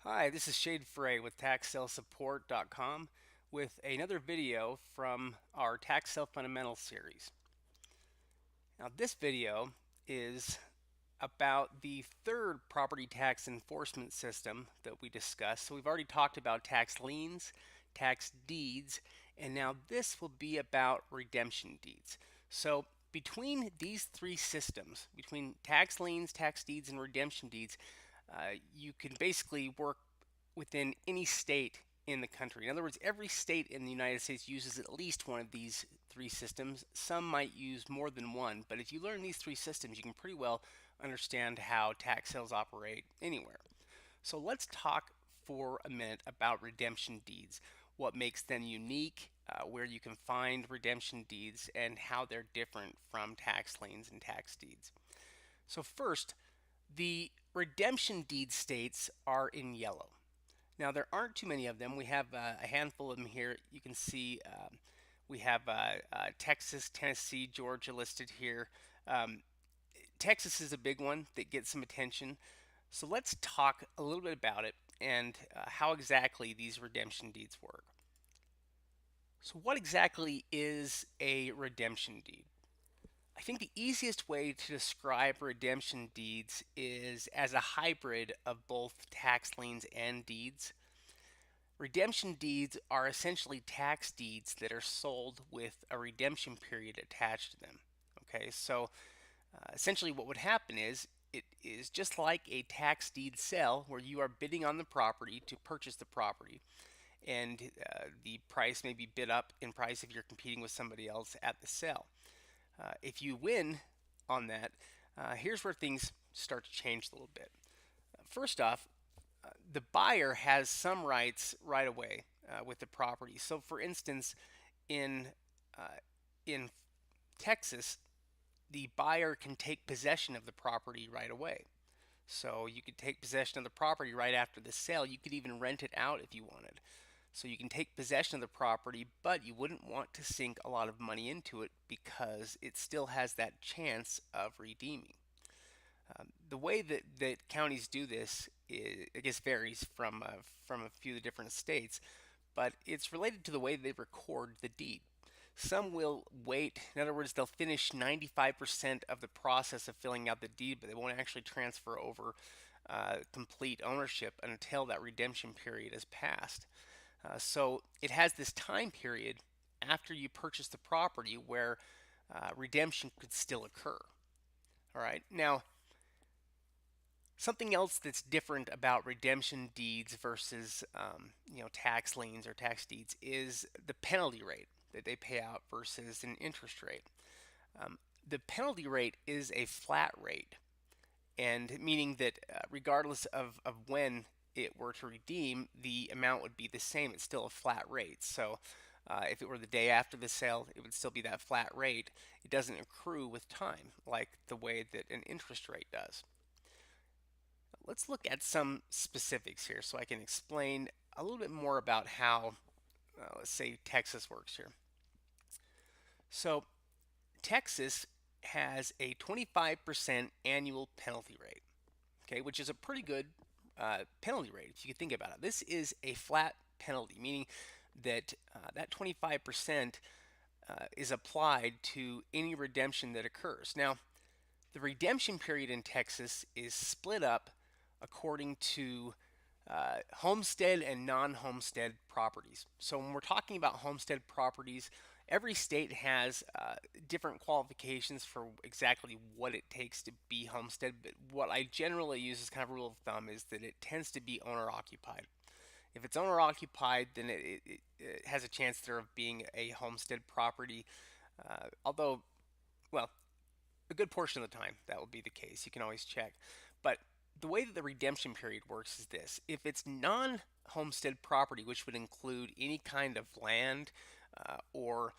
Hi, this is Ferre with TaxSaleSupport.com with another video from our Tax Sale Fundamentals series. Now, this video is about the third property tax enforcement system that we discussed. So we've already talked about tax liens, tax deeds, and now this will be about redemption deeds. So between these three systems, between tax liens, tax deeds, and redemption deeds, you can basically work within any state in the country. In other words, every state in the United States uses at least one of these three systems. Some might use more than one, but if you learn these three systems, you can pretty well understand how tax sales operate anywhere. So let's talk for a minute about redemption deeds, what makes them unique, where you can find redemption deeds, and how they're different from tax liens and tax deeds. So first, the redemption deed states are in yellow. Now, there aren't too many of them. We have a handful of them here. You can see we have Texas, Tennessee, Georgia listed here. Um, Texas is a big one that gets some attention. So let's talk a little bit about it and how exactly these redemption deeds work. So, what exactly is a redemption deed? I think the easiest way to describe redemption deeds is as a hybrid of both tax liens and deeds. Redemption deeds are essentially tax deeds that are sold with a redemption period attached to them. Okay, so essentially what would happen is it is just like a tax deed sale where you are bidding on the property to purchase the property, and the price may be bid up in price if you're competing with somebody else at the sale. If you win on that, here's where things start to change a little bit. First off, the buyer has some rights right away with the property. So, for instance, in uh, in Texas, the buyer can take possession of the property right away. So you could take possession of the property right after the sale. You could even rent it out if you wanted. So you can take possession of the property, but you wouldn't want to sink a lot of money into it because it still has that chance of redeeming. The way that counties do this, I guess, varies from a few of the different states, but it's related to the way they record the deed. Some will wait. In other words, they'll finish 95% of the process of filling out the deed, but they won't actually transfer over complete ownership until that redemption period is passed. So it has this time period after you purchase the property where redemption could still occur. All right. Now, something else that's different about redemption deeds versus tax liens or tax deeds is the penalty rate that they pay out versus an interest rate. The penalty rate is a flat rate, and meaning that regardless of when it were to redeem, the amount would be the same. It's still a flat rate. So if it were the day after the sale, it would still be that flat rate. It doesn't accrue with time like the way that an interest rate does. Let's look at some specifics here so I can explain a little bit more about how, let's say, Texas works here. So, Texas has a 25% annual penalty rate, okay, which is a pretty good penalty rate if you think about it. This is a flat penalty, meaning that that 25% is applied to any redemption that occurs. Now, the redemption period in Texas is split up according to homestead and non-homestead properties. So when we're talking about homestead properties, every state has different qualifications for exactly what it takes to be homestead. But what I generally use as kind of a rule of thumb is that it tends to be owner occupied. If it's owner occupied, then it has a chance there of being a homestead property. Although, well, a good portion of the time that will be the case. You can always check. But the way that the redemption period works is this: if it's non homestead property, which would include any kind of land or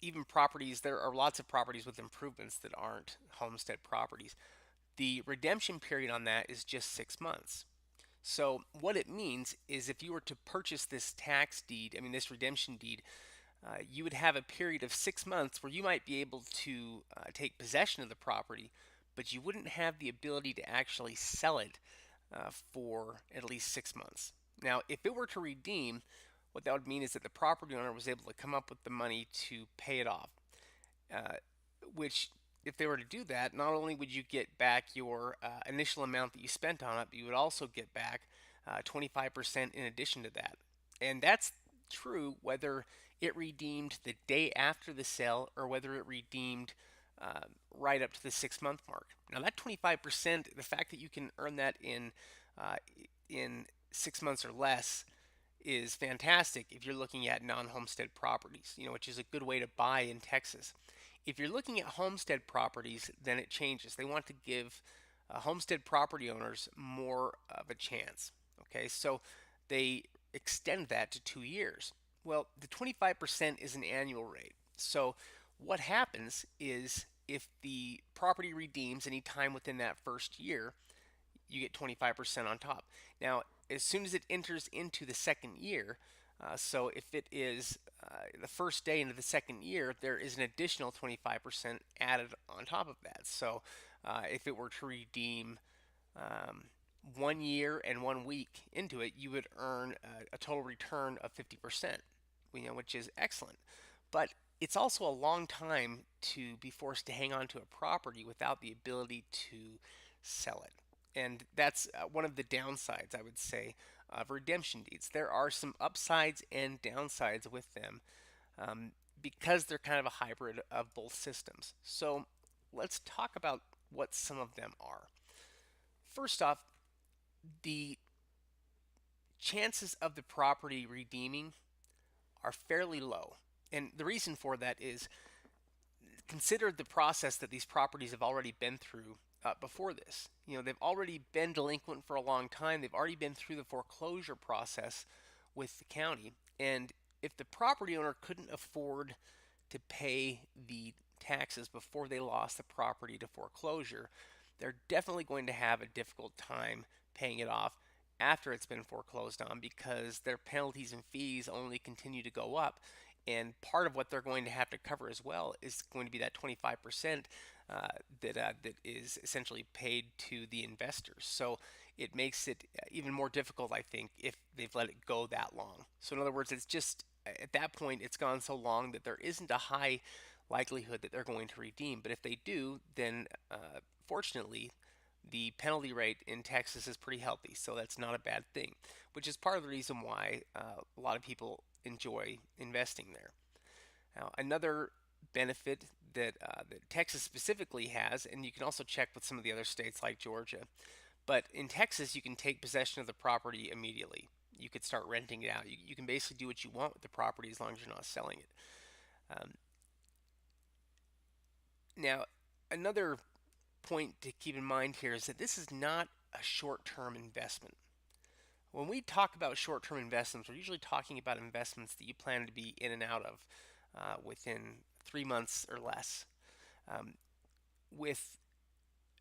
even properties, there are lots of properties with improvements that aren't homestead properties. The redemption period on that is just 6 months. So, what it means is if you were to purchase this tax deed, I mean, this redemption deed, you would have a period of 6 months where you might be able to take possession of the property, but you wouldn't have the ability to actually sell it for at least 6 months. Now, if it were to redeem, what that would mean is that the property owner was able to come up with the money to pay it off. Uh, which, if they were to do that, not only would you get back your initial amount that you spent on it, but you would also get back 25% in addition to that. And that's true whether it redeemed the day after the sale or whether it redeemed uh, right up to the 6 month mark. Now, that 25%, the fact that you can earn that in 6 months or less, is fantastic if you're looking at non-homestead properties, which is a good way to buy in Texas. If you're looking at homestead properties, then it changes. They want to give homestead property owners more of a chance. Okay, so they extend that to 2 years. Well, the 25% is an annual rate. So what happens is if the property redeems any time within that first year, you get 25% on top. Now, as soon as it enters into the second year, so if it is the first day into the second year, there is an additional 25% added on top of that. So if it were to redeem 1 year and 1 week into it, you would earn a total return of 50%, which is excellent. But it's also a long time to be forced to hang on to a property without the ability to sell it. And that's one of the downsides, I would say, of redemption deeds. There are some upsides and downsides with them because they're kind of a hybrid of both systems. So let's talk about what some of them are. First off, the chances of the property redeeming are fairly low. And the reason for that is consider the process that these properties have already been through before this. They've already been delinquent for a long time. They've already been through the foreclosure process with the county. And if the property owner couldn't afford to pay the taxes before they lost the property to foreclosure, they're definitely going to have a difficult time paying it off after it's been foreclosed on because their penalties and fees only continue to go up. And part of what they're going to have to cover as well is going to be that 25% that is essentially paid to the investors. So it makes it even more difficult, I think, if they've let it go that long. So in other words, it's just at that point it's gone so long that there isn't a high likelihood that they're going to redeem. But if they do, then fortunately, the penalty rate in Texas is pretty healthy, so that's not a bad thing, which is part of the reason why a lot of people enjoy investing there. Now, another benefit that Texas specifically has, and you can also check with some of the other states like Georgia, but in Texas, you can take possession of the property immediately. You could start renting it out. You can basically do what you want with the property as long as you're not selling it. Um, Now, another point to keep in mind here is that this is not a short-term investment. When we talk about short-term investments, we're usually talking about investments that you plan to be in and out of within 3 months or less. Um, with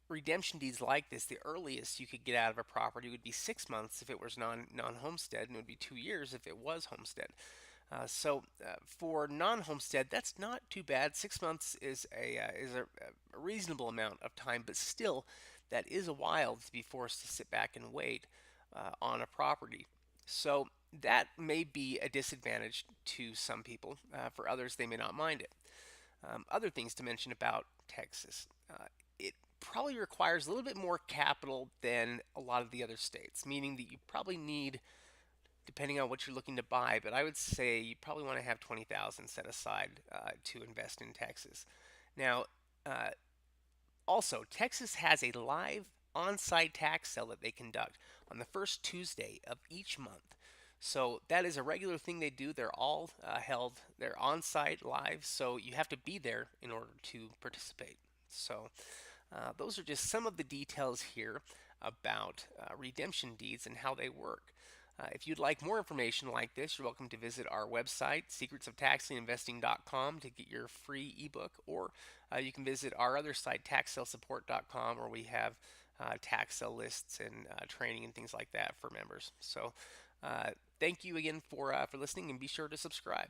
redemption deeds like this, the earliest you could get out of a property would be 6 months if it was non-homestead, and it would be 2 years if it was homestead. So for non-homestead, that's not too bad. 6 months is a reasonable amount of time, but still, that is a while to be forced to sit back and wait on a property. So that may be a disadvantage to some people. For others, they may not mind it. Other things to mention about Texas. It probably requires a little bit more capital than a lot of the other states, meaning that you probably need, depending on what you're looking to buy, but I would say you probably want to have 20,000 set aside to invest in Texas. Now, uh, also, Texas has a live on-site tax sale that they conduct on the first Tuesday of each month. So that is a regular thing they do. They're all held. They're on-site live, so you have to be there in order to participate. So those are just some of the details here about redemption deeds and how they work. If you'd like more information like this, you're welcome to visit our website, secretsoftaxlienginvesting.com, to get your free ebook, or you can visit our other site, taxsalesupport.com, where we have tax sale lists and training and things like that for members. So thank you again for listening, and be sure to subscribe.